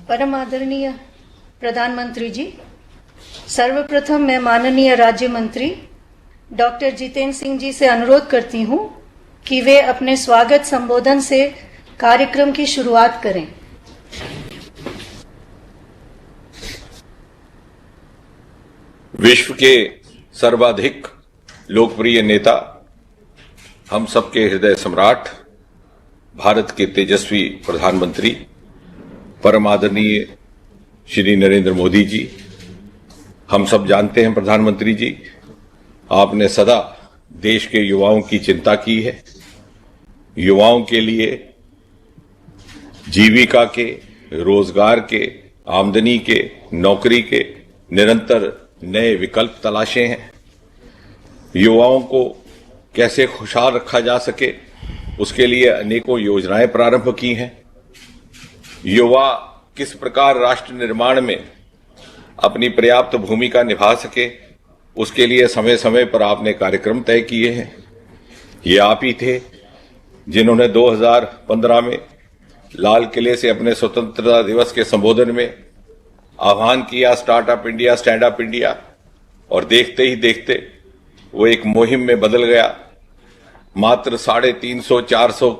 परम आदरणीय प्रधानमंत्री जी, सर्वप्रथम मैं माननीय राज्य मंत्री डॉक्टर जितेंद्र सिंह जी से अनुरोध करती हूं कि वे अपने स्वागत संबोधन से कार्यक्रम की शुरुआत करें। विश्व के सर्वाधिक लोकप्रिय नेता, हम सबके हृदय सम्राट, भारत के तेजस्वी प्रधानमंत्री परम आदरणीय श्री नरेंद्र मोदी जी, हम सब जानते हैं प्रधानमंत्री जी, आपने सदा देश के युवाओं की चिंता की है। युवाओं के लिए जीविका के, रोजगार के, आमदनी के, नौकरी के निरंतर नए विकल्प तलाशे हैं। युवाओं को कैसे खुशहाल रखा जा सके, उसके लिए अनेकों योजनाएं प्रारंभ की हैं। युवा किस प्रकार राष्ट्र निर्माण में अपनी पर्याप्त भूमिका निभा सके, उसके लिए समय समय पर आपने कार्यक्रम तय किए हैं। ये आप ही थे जिन्होंने 2015 में लाल किले से अपने स्वतंत्रता दिवस के संबोधन में आह्वान किया startup India, stand up India, और देखते ही देखते वो एक मुहिम में बदल गया। मात्र 350-400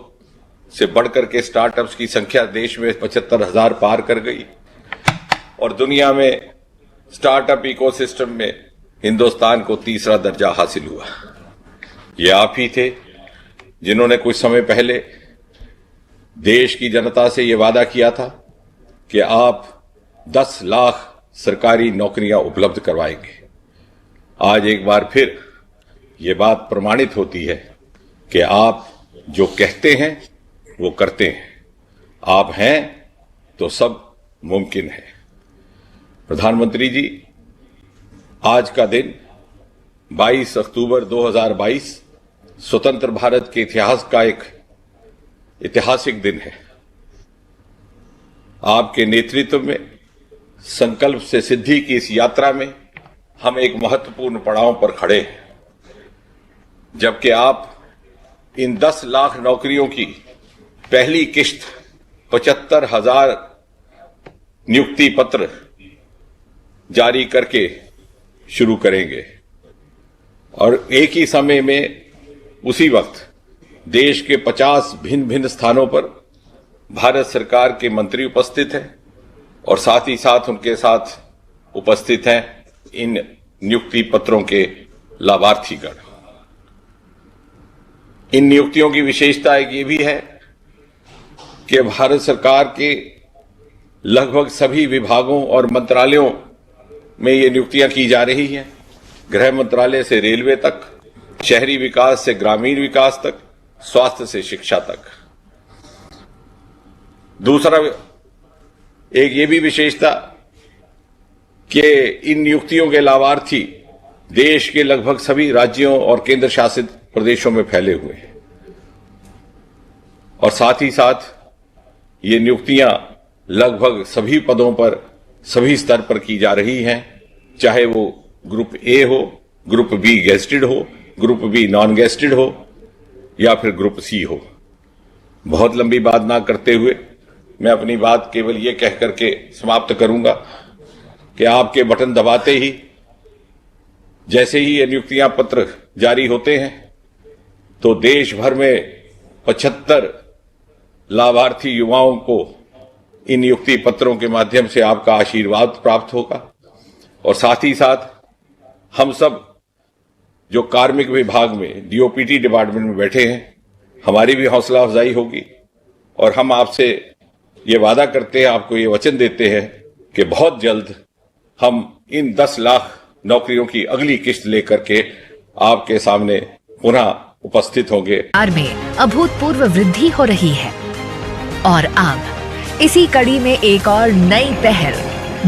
से बढ़कर के स्टार्टअप्स की संख्या देश में 75,000 पार कर गई और दुनिया में स्टार्टअप इकोसिस्टम में हिंदुस्तान को तीसरा दर्जा हासिल हुआ। ये आप ही थे जिन्होंने कुछ समय पहले देश की जनता से ये वादा किया था कि आप 10 लाख सरकारी नौकरियां उपलब्ध करवाएंगे। आज एक बार फिर ये बात प्रमाणित होती है कि आप जो कहते हैं वो करते हैं। आप हैं तो सब मुमकिन है। प्रधानमंत्री जी, आज का दिन 22 अक्टूबर 2022 स्वतंत्र भारत के इतिहास का एक ऐतिहासिक दिन है। आपके नेतृत्व में संकल्प से सिद्धि की इस यात्रा में हम एक महत्वपूर्ण पड़ाव पर खड़े हैं, जबकि आप इन 10 लाख नौकरियों की पहली किश्त 75,000 नियुक्ति पत्र जारी करके शुरू करेंगे और एक ही समय में उसी वक्त देश के 50 भिन्न भिन्न स्थानों पर भारत सरकार के मंत्री उपस्थित हैं और साथ ही साथ उनके साथ उपस्थित हैं इन नियुक्ति पत्रों के लाभार्थीगण। इन नियुक्तियों की विशेषता एक ये भी है कि भारत सरकार के लगभग सभी विभागों और मंत्रालयों में ये नियुक्तियां की जा रही हैं। गृह मंत्रालय से रेलवे तक, शहरी विकास से ग्रामीण विकास तक, स्वास्थ्य से शिक्षा तक। दूसरा एक ये भी विशेषता कि इन नियुक्तियों के लाभार्थी देश के लगभग सभी राज्यों और केंद्र शासित प्रदेशों में फैले हुए हैं और साथ ही साथ ये नियुक्तियां लगभग सभी पदों पर, सभी स्तर पर की जा रही हैं, चाहे वो ग्रुप ए हो, ग्रुप बी गेस्टेड हो, ग्रुप बी नॉन गेस्टेड हो या फिर ग्रुप सी हो। बहुत लंबी बात ना करते हुए मैं अपनी बात केवल ये कह करके समाप्त करूंगा कि आपके बटन दबाते ही जैसे ही ये नियुक्तियां पत्र जारी होते हैं तो देश भर में 75 लाभार्थी युवाओं को इन नियुक्ति पत्रों के माध्यम से आपका आशीर्वाद प्राप्त होगा और साथ ही साथ हम सब जो कार्मिक विभाग में डीओपीटी डिपार्टमेंट में बैठे हैं, हमारी भी हौसला अफजाई होगी और हम आपसे ये वादा करते हैं, आपको ये वचन देते हैं कि बहुत जल्द हम इन 10 लाख नौकरियों की अगली किश्त लेकर के आपके सामने पुनः उपस्थित होंगे। में अभूतपूर्व वृद्धि हो रही है और अब इसी कड़ी में एक और नई पहल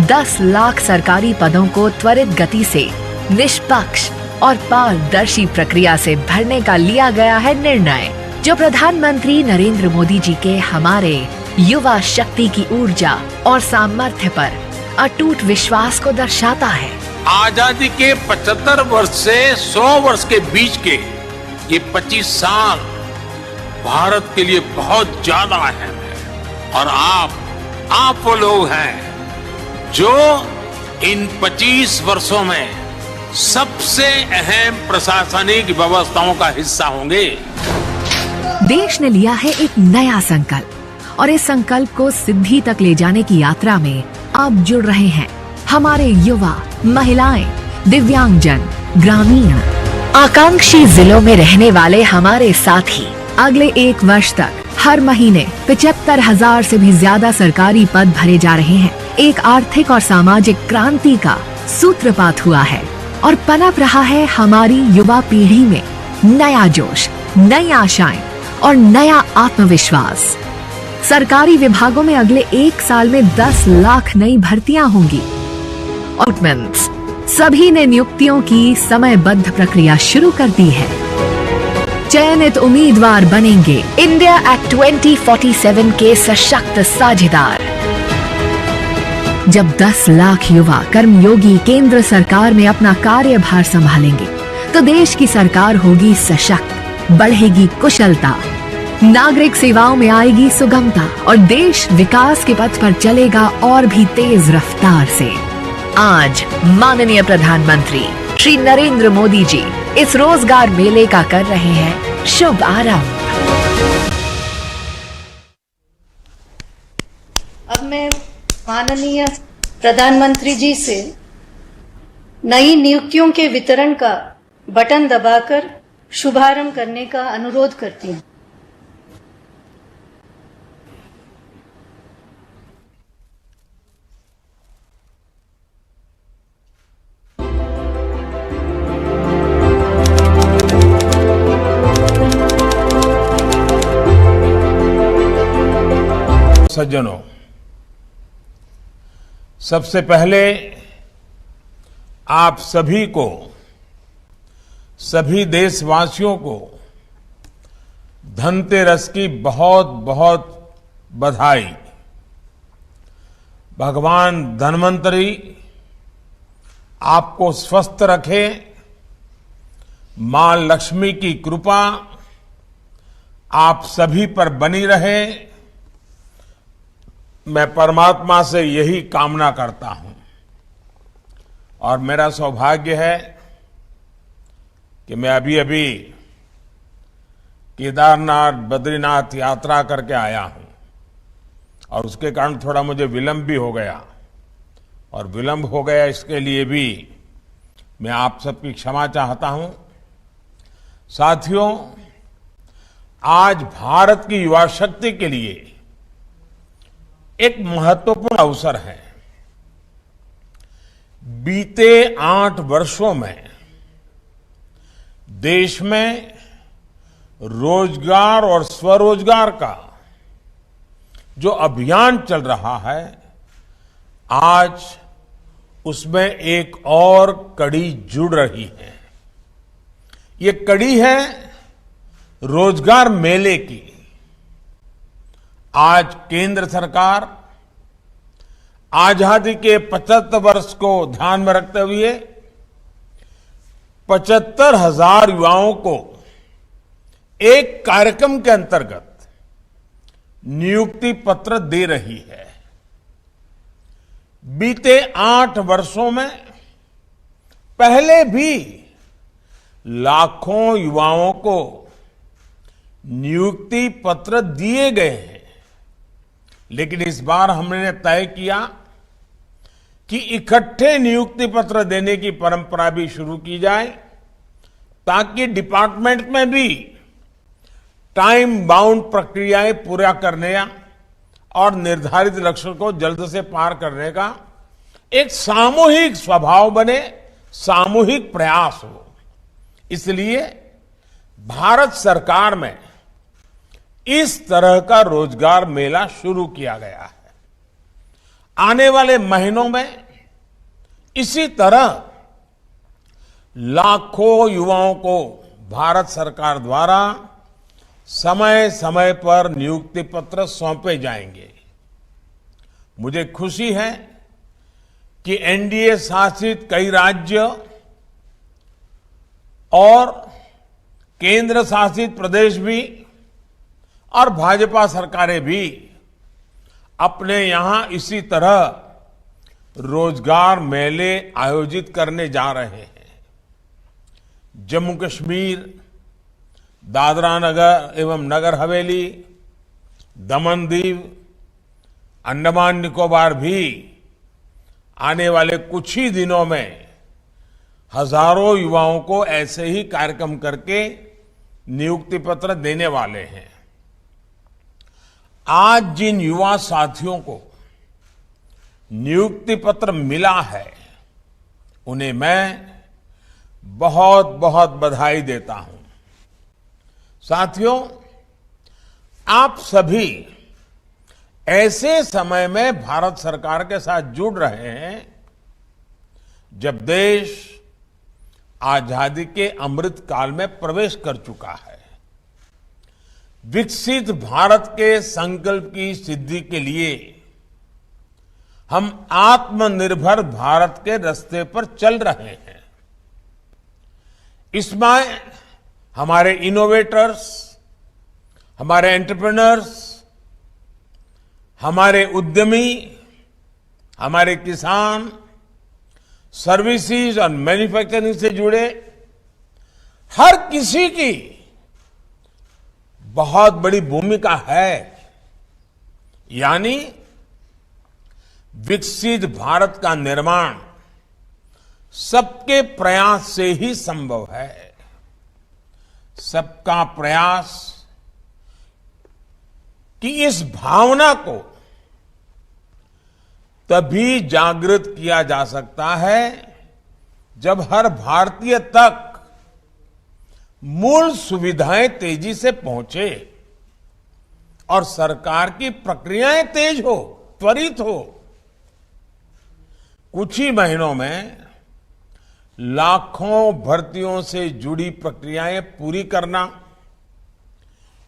10 लाख सरकारी पदों को त्वरित गति से निष्पक्ष और पारदर्शी प्रक्रिया से भरने का लिया गया है निर्णय, जो प्रधानमंत्री नरेंद्र मोदी जी के हमारे युवा शक्ति की ऊर्जा और सामर्थ्य पर अटूट विश्वास को दर्शाता है। आजादी के 75 वर्ष से 100 वर्ष के बीच के ये 25 साल भारत के लिए बहुत ज्यादा अहम है और आप आप वो लोग हैं जो इन 25 वर्षों में सबसे अहम प्रशासनिक व्यवस्थाओं का हिस्सा होंगे। देश ने लिया है एक नया संकल्प और इस संकल्प को सिद्धि तक ले जाने की यात्रा में अब जुड़ रहे हैं हमारे युवा, महिलाएं, दिव्यांगजन, ग्रामीण। आकांक्षी जिलों में रहने वाले हमारे साथी अगले 1 वर्ष तक हर महीने 75,000 से भी ज्यादा सरकारी पद भरे जा रहे हैं। एक आर्थिक और सामाजिक क्रांति का सूत्रपात हुआ है और पनप रहा है हमारी युवा पीढ़ी में नया जोश, नई आशाएं और नया आत्मविश्वास। सरकारी विभागों में अगले 1 साल में 10 लाख नई भर्तियां होंगी। सभी ने नियुक्तियों की समयबद्ध प्रक्रिया शुरू कर दी है। चयनित उम्मीदवार बनेंगे इंडिया एक्ट 2047 के सशक्त साझेदार। जब 10 लाख युवा कर्मयोगी केंद्र सरकार में अपना कार्यभार संभालेंगे तो देश की सरकार होगी सशक्त, बढ़ेगी कुशलता, नागरिक सेवाओं में आएगी सुगमता और देश विकास के पथ पर चलेगा और भी तेज रफ्तार से। आज माननीय प्रधानमंत्री श्री नरेंद्र मोदी जी इस रोजगार मेले का कर रहे हैं शुभ आरंभ। अब मैं माननीय प्रधानमंत्री जी से नई नियुक्तियों के वितरण का बटन दबाकर शुभारंभ करने का अनुरोध करती हूँ। सज्जनों, सबसे पहले आप सभी को, सभी देशवासियों को धनतेरस की बहुत बहुत बधाई। भगवान धन्वंतरी आपको स्वस्थ रखे, मां लक्ष्मी की कृपा आप सभी पर बनी रहे। मैं परमात्मा से यही कामना करता हूं और मेरा सौभाग्य है कि मैं अभी केदारनाथ, बद्रीनाथ यात्रा करके आया हूं और उसके कारण थोड़ा मुझे विलंब भी हो गया और विलंब हो गया इसके लिए भी मैं आप सबकी क्षमा चाहता हूं। साथियों, आज भारत की युवा शक्ति के लिए एक महत्वपूर्ण अवसर है। बीते 8 वर्षों में देश में रोजगार और स्वरोजगार का जो अभियान चल रहा है, आज उसमें एक और कड़ी जुड़ रही है। ये कड़ी है रोजगार मेले की। आज केंद्र सरकार आजादी के 75 वर्ष को ध्यान में रखते हुए 75,000 युवाओं को एक कार्यक्रम के अंतर्गत नियुक्ति पत्र दे रही है। बीते 8 वर्षों में पहले भी लाखों युवाओं को नियुक्ति पत्र दिए गए हैं, लेकिन इस बार हमने तय किया कि इकट्ठे नियुक्ति पत्र देने की परंपरा भी शुरू की जाए, ताकि डिपार्टमेंट में भी टाइम बाउंड प्रक्रियाएं पूरा करने और निर्धारित लक्ष्य को जल्द से पार करने का एक सामूहिक स्वभाव बने, सामूहिक प्रयास हो। इसलिए भारत सरकार में इस तरह का रोजगार मेला शुरू किया गया है। आने वाले महीनों में इसी तरह लाखों युवाओं को भारत सरकार द्वारा समय समय पर नियुक्ति पत्र सौंपे जाएंगे। मुझे खुशी है कि एनडीए शासित कई राज्य और केंद्र शासित प्रदेश भी और भाजपा सरकारें भी अपने यहां इसी तरह रोजगार मेले आयोजित करने जा रहे हैं। जम्मू कश्मीर, दादरा नगर एवं नगर हवेली, दमन दीव, अंडमान निकोबार भी आने वाले कुछ ही दिनों में हजारों युवाओं को ऐसे ही कार्यक्रम करके नियुक्ति पत्र देने वाले हैं। आज जिन युवा साथियों को नियुक्ति पत्र मिला है, उन्हें मैं बहुत बहुत बधाई देता हूं। साथियों, आप सभी ऐसे समय में भारत सरकार के साथ जुड़ रहे हैं जब देश आजादी के अमृत काल में प्रवेश कर चुका है। विकसित भारत के संकल्प की सिद्धि के लिए हम आत्मनिर्भर भारत के रास्ते पर चल रहे हैं। इसमें हमारे इनोवेटर्स, हमारे एंटरप्रेन्योर्स, हमारे उद्यमी, हमारे किसान, सर्विसेज और मैन्युफैक्चरिंग से जुड़े हर किसी की बहुत बड़ी भूमिका है। यानी विकसित भारत का निर्माण सबके प्रयास से ही संभव है। सबका प्रयास कि इस भावना को तभी जागृत किया जा सकता है जब हर भारतीय तक मूल सुविधाएं तेजी से पहुंचे और सरकार की प्रक्रियाएं तेज हो, त्वरित हो। कुछ ही महीनों में लाखों भर्तियों से जुड़ी प्रक्रियाएं पूरी करना,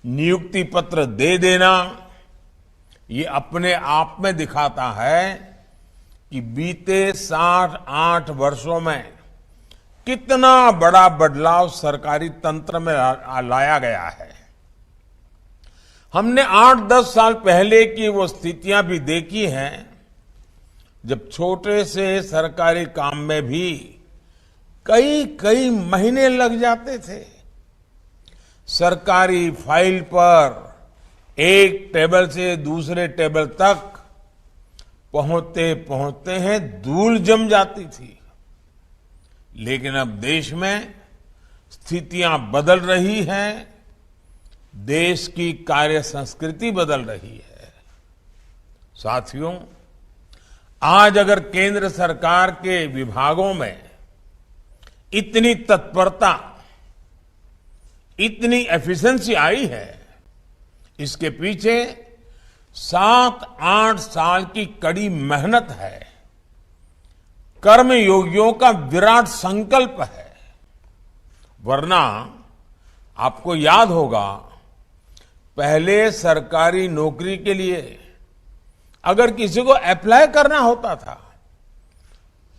नियुक्ति पत्र दे देना, ये अपने आप में दिखाता है कि बीते 7-8 वर्षों में कितना बड़ा बदलाव सरकारी तंत्र में लाया गया है। हमने 8-10 साल पहले की वो स्थितियां भी देखी हैं जब छोटे से सरकारी काम में भी कई महीने लग जाते थे। सरकारी फाइल पर एक टेबल से दूसरे टेबल तक पहुंचते पहुंचते हैं धूल जम जाती थी। लेकिन अब देश में स्थितियां बदल रही हैं, देश की कार्य संस्कृति बदल रही है। साथियों, आज अगर केंद्र सरकार के विभागों में इतनी तत्परता, इतनी एफिशिएंसी आई है, इसके पीछे 7-8 साल की कड़ी मेहनत है, कर्मयोगियों का विराट संकल्प है। वरना आपको याद होगा, पहले सरकारी नौकरी के लिए अगर किसी को अप्लाई करना होता था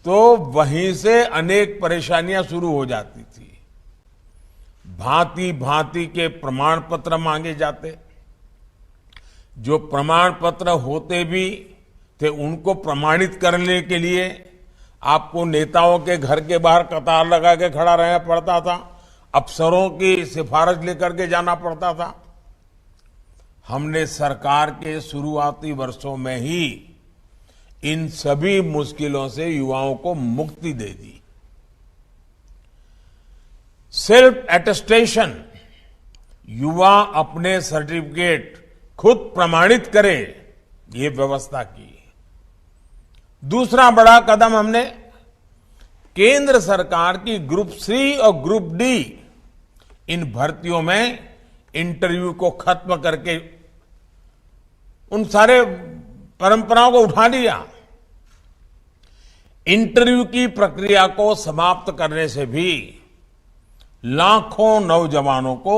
तो वहीं से अनेक परेशानियां शुरू हो जाती थी। भांति भांति के प्रमाण पत्र मांगे जाते। जो प्रमाण पत्र होते भी थे, उनको प्रमाणित करने के लिए आपको नेताओं के घर के बाहर कतार लगा के खड़ा रहना पड़ता था, अफसरों की सिफारिश लेकर के जाना पड़ता था। हमने सरकार के शुरुआती वर्षों में ही इन सभी मुश्किलों से युवाओं को मुक्ति दे दी। सेल्फ एटेस्टेशन, युवा अपने सर्टिफिकेट खुद प्रमाणित करे, ये व्यवस्था की। दूसरा बड़ा कदम हमने केंद्र सरकार की ग्रुप सी और ग्रुप डी इन भर्तियों में इंटरव्यू को खत्म करके उन सारे परंपराओं को उठा लिया। इंटरव्यू की प्रक्रिया को समाप्त करने से भी लाखों नौजवानों को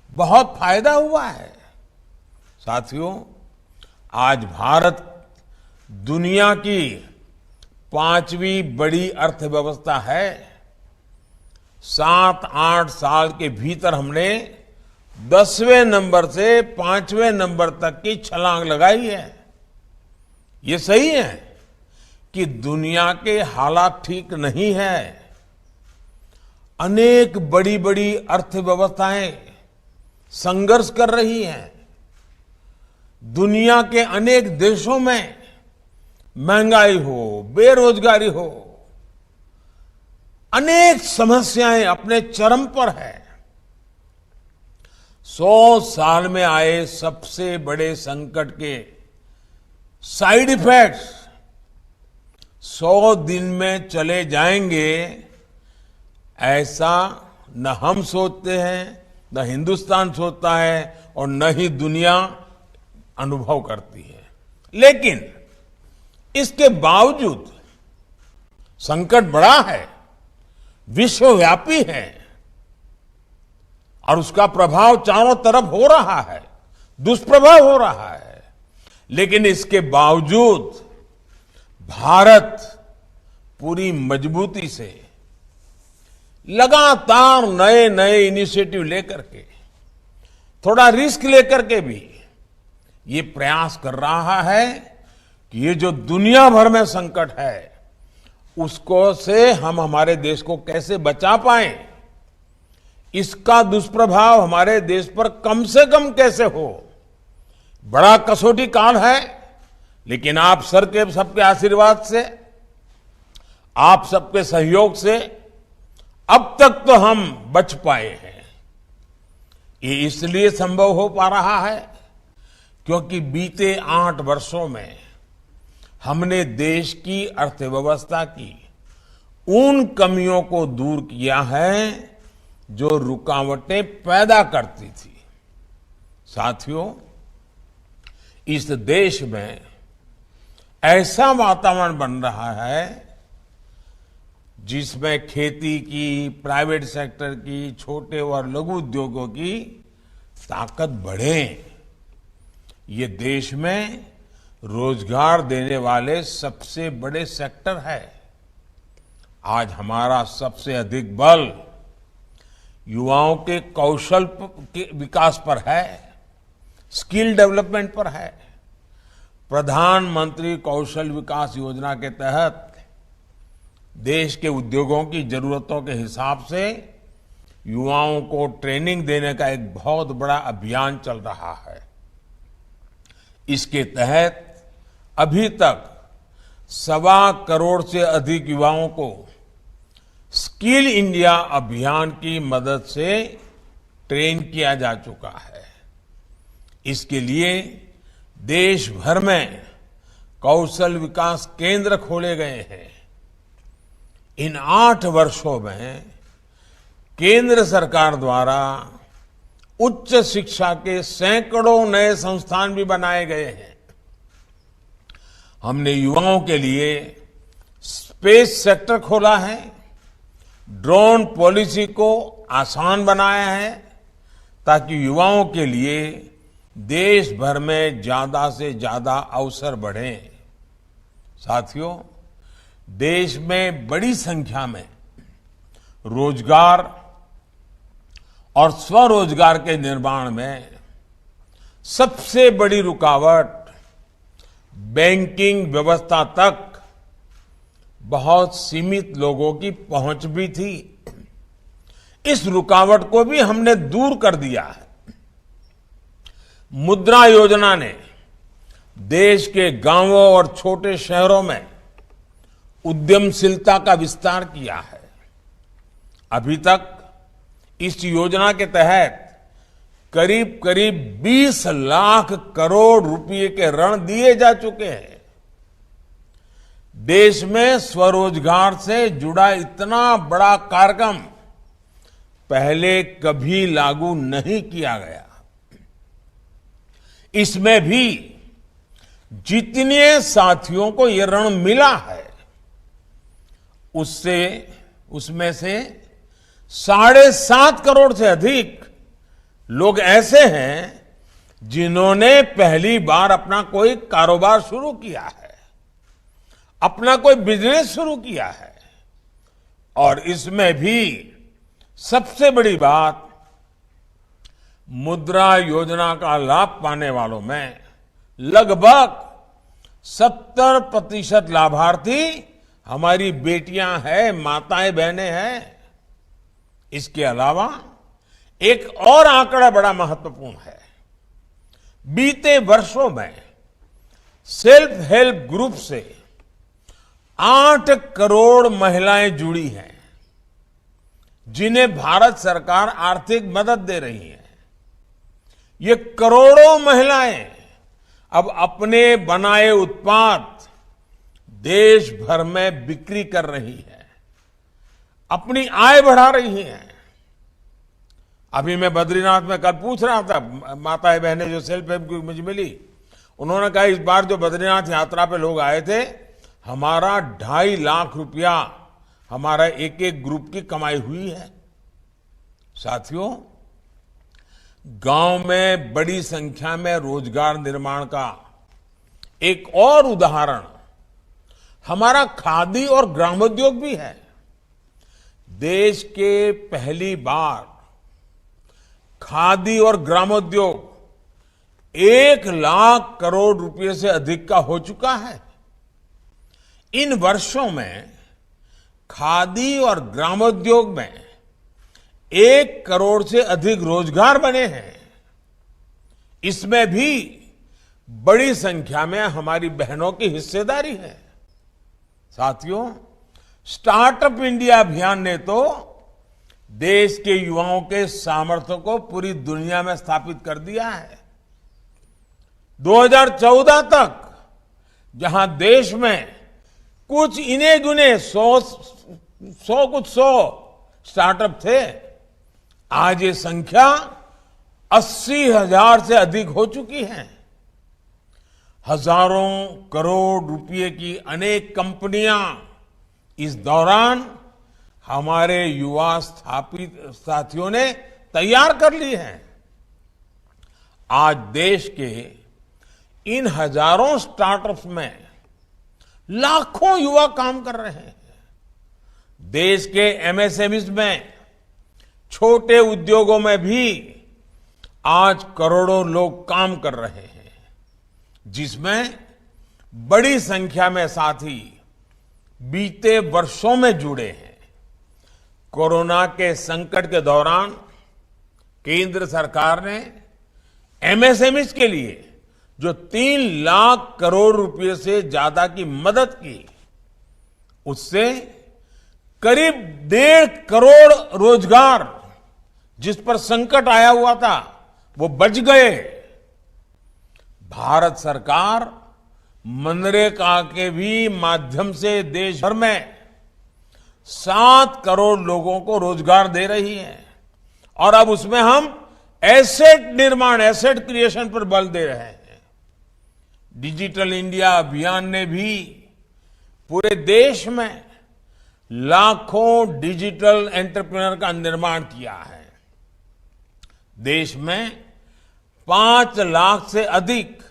बहुत फायदा हुआ है। साथियों, आज भारत दुनिया की 5वीं बड़ी अर्थव्यवस्था है। 7-8 साल के भीतर हमने 10वें नंबर से 5वें नंबर तक की छलांग लगाई है। ये सही है कि दुनिया के हालात ठीक नहीं है। अनेक बड़ी बड़ी अर्थव्यवस्थाएं संघर्ष कर रही हैं। दुनिया के अनेक देशों में महंगाई हो, बेरोजगारी हो, अनेक समस्याएं अपने चरम पर है। 100 साल में आए सबसे बड़े संकट के साइड इफेक्ट्स 100 दिन में चले जाएंगे, ऐसा न हम सोचते हैं, न हिंदुस्तान सोचता है और न ही दुनिया अनुभव करती है। लेकिन इसके बावजूद संकट बड़ा है, विश्वव्यापी है और उसका प्रभाव चारों तरफ हो रहा है, दुष्प्रभाव हो रहा है। लेकिन इसके बावजूद भारत पूरी मजबूती से लगातार नए नए इनिशिएटिव लेकर के, थोड़ा रिस्क लेकर के भी ये प्रयास कर रहा है कि ये जो दुनिया भर में संकट है उसको से हम हमारे देश को कैसे बचा पाएं, इसका दुष्प्रभाव हमारे देश पर कम से कम कैसे हो। बड़ा कसौटी काल है, लेकिन आप सबके आशीर्वाद से, आप सबके सहयोग से अब तक तो हम बच पाए हैं। ये इसलिए संभव हो पा रहा है क्योंकि बीते 8 वर्षों में हमने देश की अर्थव्यवस्था की उन कमियों को दूर किया है जो रुकावटें पैदा करती थी। साथियों, इस देश में ऐसा वातावरण बन रहा है जिसमें खेती की, प्राइवेट सेक्टर की, छोटे और लघु उद्योगों की ताकत बढ़े। ये देश में रोजगार देने वाले सबसे बड़े सेक्टर है। आज हमारा सबसे अधिक बल युवाओं के कौशल के विकास पर है, स्किल डेवलपमेंट पर है। प्रधानमंत्री कौशल विकास योजना के तहत देश के उद्योगों की जरूरतों के हिसाब से युवाओं को ट्रेनिंग देने का एक बहुत बड़ा अभियान चल रहा है। इसके तहत अभी तक 1.25 करोड़ से अधिक युवाओं को स्किल इंडिया अभियान की मदद से ट्रेन किया जा चुका है। इसके लिए देश भर में कौशल विकास केंद्र खोले गए हैं। इन 8 वर्षों में केंद्र सरकार द्वारा उच्च शिक्षा के सैकड़ों नए संस्थान भी बनाए गए हैं। हमने युवाओं के लिए स्पेस सेक्टर खोला है, ड्रोन पॉलिसी को आसान बनाया है ताकि युवाओं के लिए देश भर में ज्यादा से ज्यादा अवसर बढ़ें। साथियों, देश में बड़ी संख्या में रोजगार और स्वरोजगार के निर्माण में सबसे बड़ी रुकावट बैंकिंग व्यवस्था तक बहुत सीमित लोगों की पहुंच भी थी। इस रुकावट को भी हमने दूर कर दिया है। मुद्रा योजना ने देश के गांवों और छोटे शहरों में उद्यमशीलता का विस्तार किया है। अभी तक इस योजना के तहत करीब करीब 20 लाख करोड़ रुपए के ऋण दिए जा चुके हैं। देश में स्वरोजगार से जुड़ा इतना बड़ा कार्यक्रम पहले कभी लागू नहीं किया गया। इसमें भी जितने साथियों को यह ऋण मिला है उसमें से 7.5 करोड़ से अधिक लोग ऐसे हैं जिन्होंने पहली बार अपना कोई कारोबार शुरू किया है, अपना कोई बिजनेस शुरू किया है। और इसमें भी सबसे बड़ी बात, मुद्रा योजना का लाभ पाने वालों में लगभग 70% लाभार्थी हमारी बेटियां हैं, माताएं बहनें हैं। इसके अलावा एक और आंकड़ा बड़ा महत्वपूर्ण है। बीते वर्षों में सेल्फ हेल्प ग्रुप से 8 करोड़ महिलाएं जुड़ी हैं, जिन्हें भारत सरकार आर्थिक मदद दे रही है। ये करोड़ों महिलाएं अब अपने बनाए उत्पाद देश भर में बिक्री कर रही है, अपनी आय बढ़ा रही हैं। अभी मैं बद्रीनाथ में कल पूछ रहा था, माताएं बहनें जो सेल्फ हेल्प ग्रुप मुझे मिली, उन्होंने कहा इस बार जो बद्रीनाथ यात्रा पे लोग आए थे, हमारा 2.5 लाख रुपया हमारा एक एक ग्रुप की कमाई हुई है। साथियों, गांव में बड़ी संख्या में रोजगार निर्माण का एक और उदाहरण हमारा खादी और ग्रामोद्योग भी है। देश के पहली बार खादी और ग्रामोद्योग 1 लाख करोड़ रुपए से अधिक का हो चुका है। इन वर्षों में खादी और ग्रामोद्योग में 1 करोड़ से अधिक रोजगार बने हैं। इसमें भी बड़ी संख्या में हमारी बहनों की हिस्सेदारी है। साथियों, स्टार्टअप इंडिया अभियान ने तो देश के युवाओं के सामर्थ्य को पूरी दुनिया में स्थापित कर दिया है। 2014 तक जहां देश में कुछ इने गुने 100 स्टार्टअप थे, आज ये संख्या 80,000 से अधिक हो चुकी है। हजारों करोड़ रुपए की अनेक कंपनियां इस दौरान हमारे युवा स्थापित साथियों ने तैयार कर ली है। आज देश के इन हजारों स्टार्टअप्स में लाखों युवा काम कर रहे हैं। देश के एमएसएमईज में, छोटे उद्योगों में भी आज करोड़ों लोग काम कर रहे हैं, जिसमें बड़ी संख्या में साथी बीते वर्षों में जुड़े हैं। कोरोना के संकट के दौरान केंद्र सरकार ने एमएसएमईज के लिए जो 3 लाख करोड़ रुपए से ज्यादा की मदद की, उससे करीब 1.5 करोड़ रोजगार जिस पर संकट आया हुआ था, वो बच गए। भारत सरकार मनरेगा के भी माध्यम से देश भर में 7 करोड़ लोगों को रोजगार दे रही है, और अब उसमें हम एसेट निर्माण, एसेट क्रिएशन पर बल दे रहे हैं। डिजिटल इंडिया अभियान ने भी पूरे देश में लाखों डिजिटल एंटरप्रेन्योर का निर्माण किया है। देश में 5 लाख से अधिक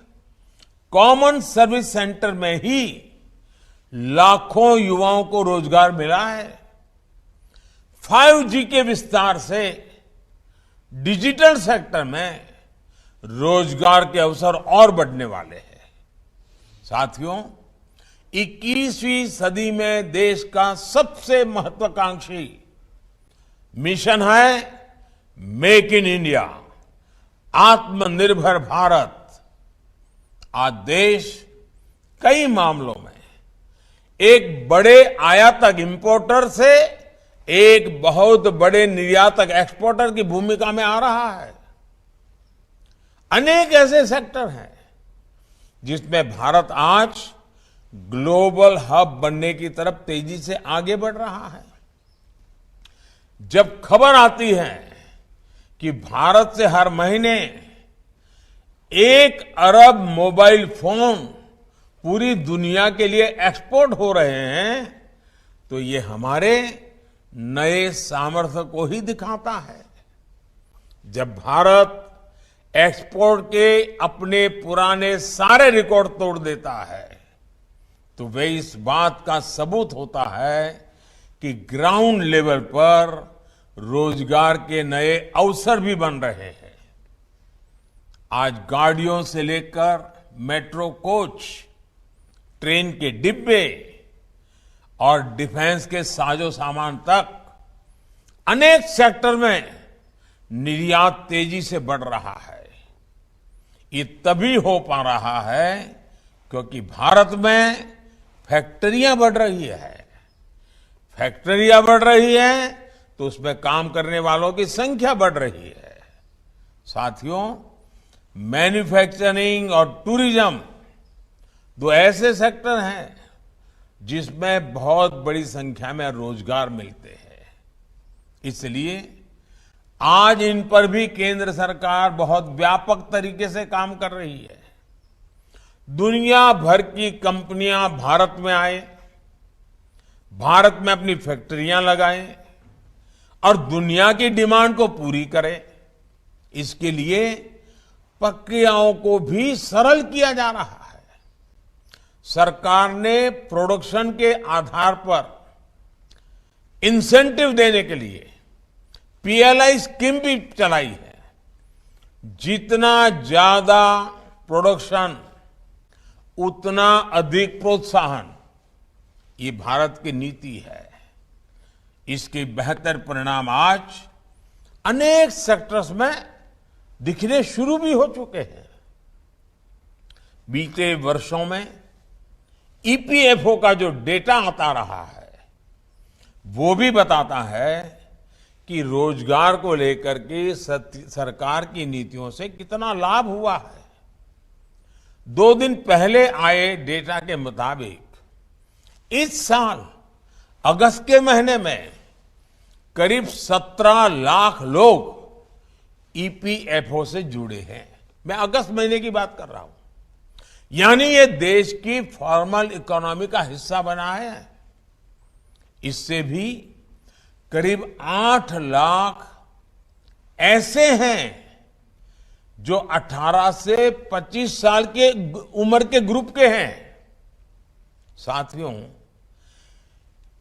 कॉमन सर्विस सेंटर में ही लाखों युवाओं को रोजगार मिला है। 5G के विस्तार से डिजिटल सेक्टर में रोजगार के अवसर और बढ़ने वाले हैं। साथियों, 21वीं सदी में देश का सबसे महत्वाकांक्षी मिशन है मेक इन इंडिया, आत्मनिर्भर भारत। आज देश कई मामलों में एक बड़े आयातक इंपोर्टर से एक बहुत बड़े निर्यातक एक्सपोर्टर की भूमिका में आ रहा है। अनेक ऐसे सेक्टर हैं जिसमें भारत आज ग्लोबल हब बनने की तरफ तेजी से आगे बढ़ रहा है। जब खबर आती है कि भारत से हर महीने 1 अरब मोबाइल फोन पूरी दुनिया के लिए एक्सपोर्ट हो रहे हैं, तो ये हमारे नए सामर्थ्य को ही दिखाता है। जब भारत एक्सपोर्ट के अपने पुराने सारे रिकॉर्ड तोड़ देता है, तो वे इस बात का सबूत होता है कि ग्राउंड लेवल पर रोजगार के नए अवसर भी बन रहे हैं। आज गाड़ियों से लेकर मेट्रो कोच, ट्रेन के डिब्बे और डिफेंस के साजो सामान तक अनेक सेक्टर में निर्यात तेजी से बढ़ रहा है। ये तभी हो पा रहा है क्योंकि भारत में फैक्ट्रियां बढ़ रही है। फैक्ट्रियां बढ़ रही है तो उसमें काम करने वालों की संख्या बढ़ रही है। साथियों, मैन्युफैक्चरिंग और टूरिज्म दो ऐसे सेक्टर हैं जिसमें बहुत बड़ी संख्या में रोजगार मिलते हैं। इसलिए आज इन पर भी केंद्र सरकार बहुत व्यापक तरीके से काम कर रही है। दुनिया भर की कंपनियां भारत में आए, भारत में अपनी फैक्ट्रियां लगाएं और दुनिया की डिमांड को पूरी करें। इसके लिए प्रक्रियाओं को भी सरल किया जा रहा है। सरकार ने प्रोडक्शन के आधार पर इंसेंटिव देने के लिए पीएलआई स्कीम भी चलाई है। जितना ज्यादा प्रोडक्शन उतना अधिक प्रोत्साहन, ये भारत की नीति है। इसके बेहतर परिणाम आज अनेक सेक्टर्स में दिखने शुरू भी हो चुके हैं। बीते वर्षों में ईपीएफओ का जो डेटा आता रहा है वो भी बताता है कि रोजगार को लेकर के सरकार की नीतियों से कितना लाभ हुआ है। 2 दिन पहले आए डेटा के मुताबिक इस साल अगस्त के महीने में करीब 17 लाख लोग ईपीएफओ से जुड़े हैं। मैं अगस्त महीने की बात कर रहा हूं। यानी ये देश की फॉर्मल इकोनॉमी का हिस्सा बना है। इससे भी करीब 8 लाख ऐसे हैं जो 18 से 25 साल के उम्र के ग्रुप के हैं। साथियों,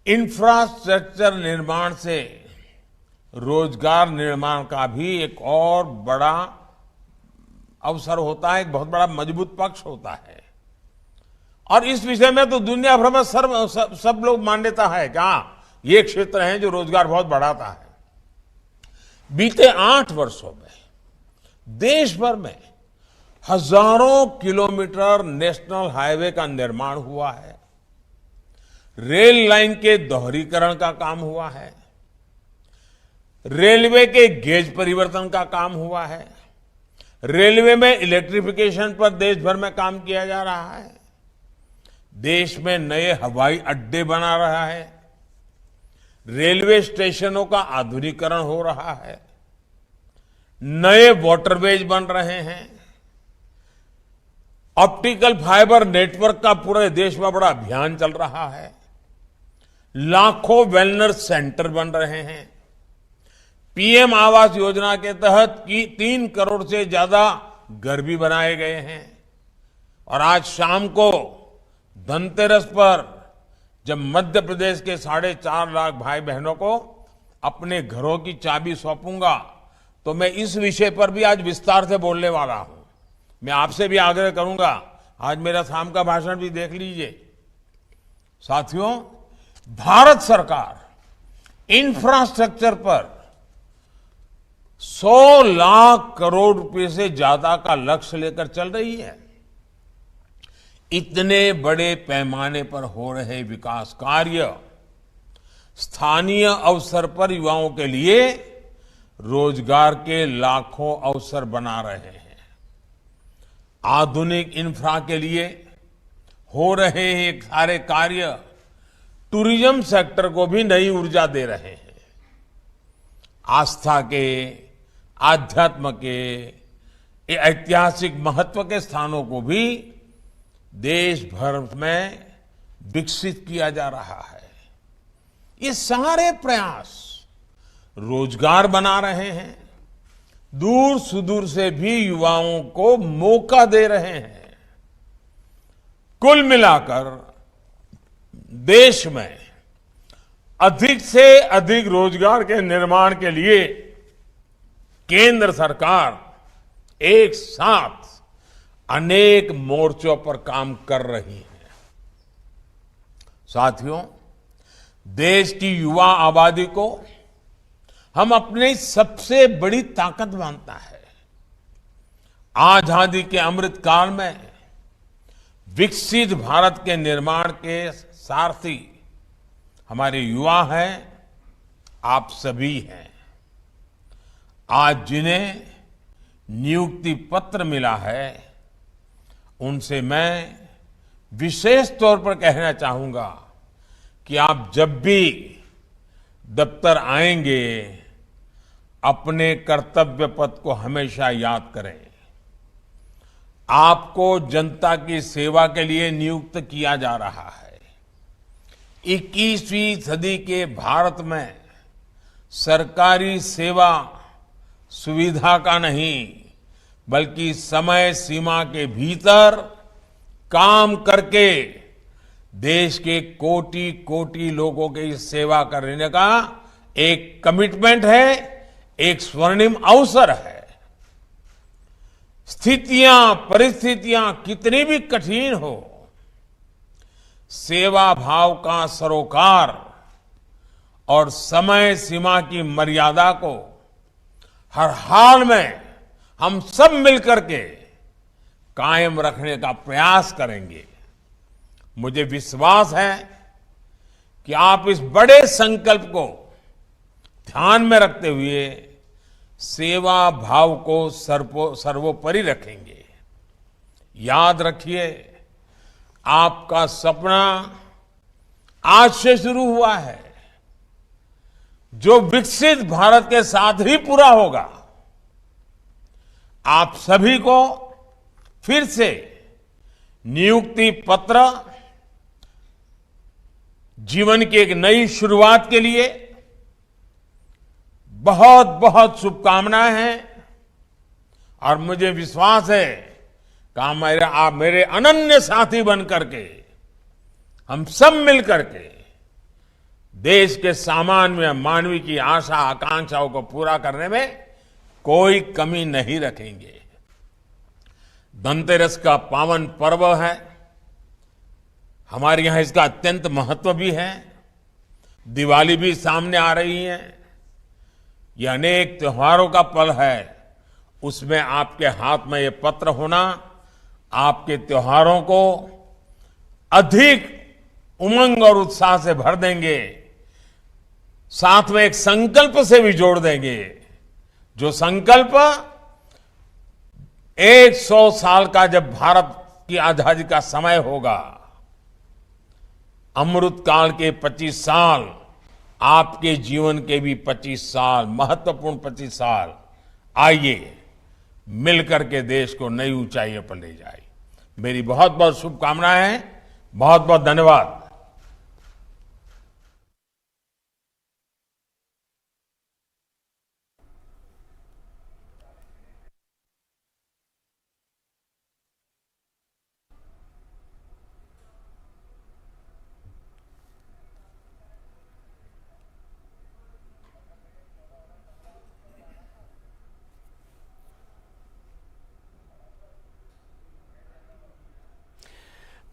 इंफ्रास्ट्रक्चर निर्माण से रोजगार निर्माण का भी एक और बड़ा अवसर होता है, एक बहुत बड़ा मजबूत पक्ष होता है। और इस विषय में तो दुनिया भर में सब लोग मान्यता है कि हाँ, ये क्षेत्र है जो रोजगार बहुत बढ़ाता है। बीते 8 वर्षों में देश भर में हजारों किलोमीटर नेशनल हाईवे का निर्माण हुआ है। रेल लाइन के दोहरीकरण का काम हुआ है। रेलवे के गेज परिवर्तन का काम हुआ है। रेलवे में इलेक्ट्रिफिकेशन पर देश भर में काम किया जा रहा है। देश में नए हवाई अड्डे बना रहा है। रेलवे स्टेशनों का आधुनिकीकरण हो रहा है। नए वाटरवेज बन रहे हैं। ऑप्टिकल फाइबर नेटवर्क का पूरे देश में बड़ा अभियान चल रहा है। लाखों वेलनेस सेंटर बन रहे हैं। पीएम आवास योजना के तहत 3 करोड़ से ज्यादा घर भी बनाए गए हैं। और आज शाम को धनतेरस पर जब मध्य प्रदेश के 4.5 लाख भाई बहनों को अपने घरों की चाबी सौंपूंगा तो मैं इस विषय पर भी आज विस्तार से बोलने वाला हूं। मैं आपसे भी आग्रह करूंगा, आज मेरा शाम का भाषण भी देख लीजिए। साथियों, भारत सरकार इंफ्रास्ट्रक्चर पर 100 लाख करोड़ रुपए से ज्यादा का लक्ष्य लेकर चल रही है। इतने बड़े पैमाने पर हो रहे विकास कार्य स्थानीय अवसर पर युवाओं के लिए रोजगार के लाखों अवसर बना रहे हैं। आधुनिक इंफ्रा के लिए हो रहे ये सारे कार्य टूरिज्म सेक्टर को भी नई ऊर्जा दे रहे हैं। आस्था के, आध्यात्म के, ऐतिहासिक महत्व के स्थानों को भी देश भर में विकसित किया जा रहा है। ये सारे प्रयास रोजगार बना रहे हैं। दूर सुदूर से भी युवाओं को मौका दे रहे हैं। कुल मिलाकर देश में अधिक से अधिक रोजगार के निर्माण के लिए केंद्र सरकार एक साथ अनेक मोर्चों पर काम कर रही है। साथियों, देश की युवा आबादी को हम अपनी सबसे बड़ी ताकत मानता है। आजादी के अमृत काल में विकसित भारत के निर्माण के सारथी हमारे युवा हैं, आप सभी हैं। आज जिन्हें नियुक्ति पत्र मिला है, उनसे मैं विशेष तौर पर कहना चाहूंगा कि आप जब भी दफ्तर आएंगे, अपने कर्तव्य पथ को हमेशा याद करें। आपको जनता की सेवा के लिए नियुक्त किया जा रहा है। 21वीं सदी के भारत में सरकारी सेवा सुविधा का नहीं, बल्कि समय सीमा के भीतर काम करके देश के कोटि कोटि लोगों की सेवा करने का एक कमिटमेंट है, एक स्वर्णिम अवसर है। स्थितियां, परिस्थितियां कितनी भी कठिन हो, सेवा भाव का सरोकार और समय सीमा की मर्यादा को हर हाल में हम सब मिलकर के कायम रखने का प्रयास करेंगे। मुझे विश्वास है कि आप इस बड़े संकल्प को ध्यान में रखते हुए सेवा भाव को सर्वोपरि रखेंगे। याद रखिए, आपका सपना आज से शुरू हुआ है, जो विकसित भारत के साथ ही पूरा होगा। आप सभी को फिर से नियुक्ति पत्र जीवन की एक नई शुरुआत के लिए बहुत बहुत शुभकामनाएं हैं। और मुझे विश्वास है कि आप मेरे अनन्य साथी बन करके हम सब मिलकर के देश के सामान्य मानवी की आशा आकांक्षाओं को पूरा करने में कोई कमी नहीं रखेंगे। धनतेरस का पावन पर्व है, हमारे यहां इसका अत्यंत महत्व भी है। दिवाली भी सामने आ रही है। ये अनेक त्योहारों का पल है, उसमें आपके हाथ में ये पत्र होना आपके त्योहारों को अधिक उमंग और उत्साह से भर देंगे, साथ में एक संकल्प से भी जोड़ देंगे, जो संकल्प 100 साल का जब भारत की आजादी का समय होगा, अमृत काल के 25 साल, आपके जीवन के भी 25 साल, महत्वपूर्ण 25 साल, आइए मिलकर के देश को नई ऊंचाइयों पर ले जाए। मेरी बहुत बहुत शुभकामनाएं हैं। बहुत बहुत धन्यवाद।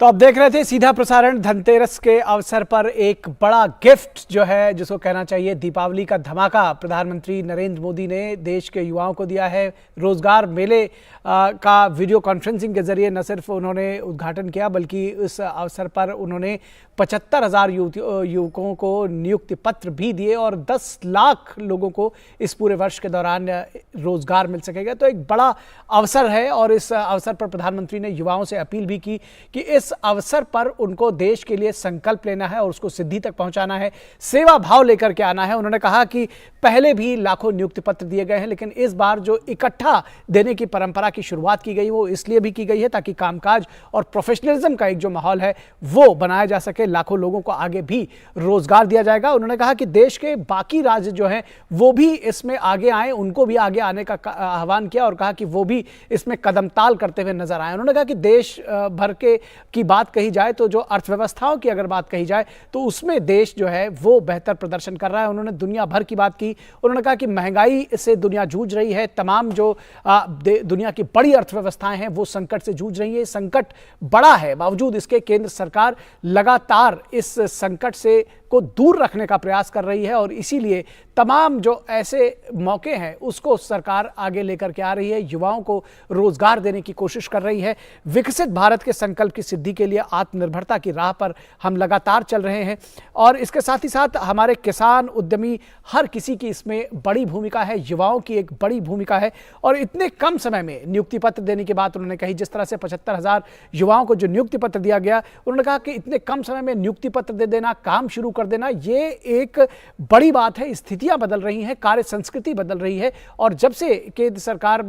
तो आप देख रहे थे सीधा प्रसारण। धनतेरस के अवसर पर एक बड़ा गिफ्ट जो है, जिसको कहना चाहिए दीपावली का धमाका, प्रधानमंत्री नरेंद्र मोदी ने देश के युवाओं को दिया है। रोजगार मेले का वीडियो कॉन्फ्रेंसिंग के जरिए न सिर्फ उन्होंने उद्घाटन किया, बल्कि इस अवसर पर उन्होंने 75,000 युवकों को नियुक्ति पत्र भी दिए और 10 लाख लोगों को इस पूरे वर्ष के दौरान रोजगार मिल सकेगा। तो एक बड़ा अवसर है और इस अवसर पर प्रधानमंत्री ने युवाओं से अपील भी की कि इस अवसर पर उनको देश के लिए संकल्प लेना है और उसको सिद्धि तक पहुंचाना है, सेवा भाव लेकर के आना है। उन्होंने कहा कि पहले भी लाखों नियुक्ति पत्र दिए गए हैं, लेकिन इस बार जो इकट्ठा देने की परंपरा की शुरुआत की गई वो इसलिए भी की गई है ताकि कामकाज और प्रोफेशनलिज्म का एक जो माहौल है वो बनाया जा सके। लाखों लोगों को आगे भी रोजगार दिया जाएगा। उन्होंने कहा कि देश के बाकी राज्य जो हैं वो भी इसमें आगे आए, उनको भी आगे आने का आह्वान किया और कहा कि वो भी इसमें कदमताल करते हुए नजर आए। उन्होंने कहा कि देश भर की की बात कही जाए तो जो अर्थव्यवस्थाओं की अगर बात कही जाए तो उसमें देश जो है वो बेहतर प्रदर्शन कर रहा है। उन्होंने दुनिया भर की बात की। उन्होंने कहा कि महंगाई से दुनिया जूझ रही है, तमाम जो दुनिया की बड़ी अर्थव्यवस्थाएं हैं वो संकट से जूझ रही है। संकट बड़ा है, बावजूद इसके केंद्र सरकार लगातार इस संकट से को दूर रखने का प्रयास कर रही है और इसीलिए तमाम जो ऐसे मौके हैं उसको सरकार आगे लेकर के आ रही है, युवाओं को रोजगार देने की कोशिश कर रही है। विकसित भारत के संकल्प की सिद्धि के लिए आत्मनिर्भरता की राह पर हम लगातार चल रहे हैं और इसके साथ ही साथ हमारे किसान, उद्यमी, हर किसी की इसमें बड़ी भूमिका है, युवाओं की एक बड़ी भूमिका है। और इतने कम समय में नियुक्ति पत्र देने की बात उन्होंने कही, जिस तरह से 75,000 युवाओं को जो नियुक्ति पत्र दिया गया, उन्होंने कहा कि इतने कम समय में नियुक्ति पत्र दे देना, काम शुरू कर देना, ये एक बड़ी बात है। स्थितियां बदल रही हैं, कार्य संस्कृति बदल रही है और जब से केंद्र सरकार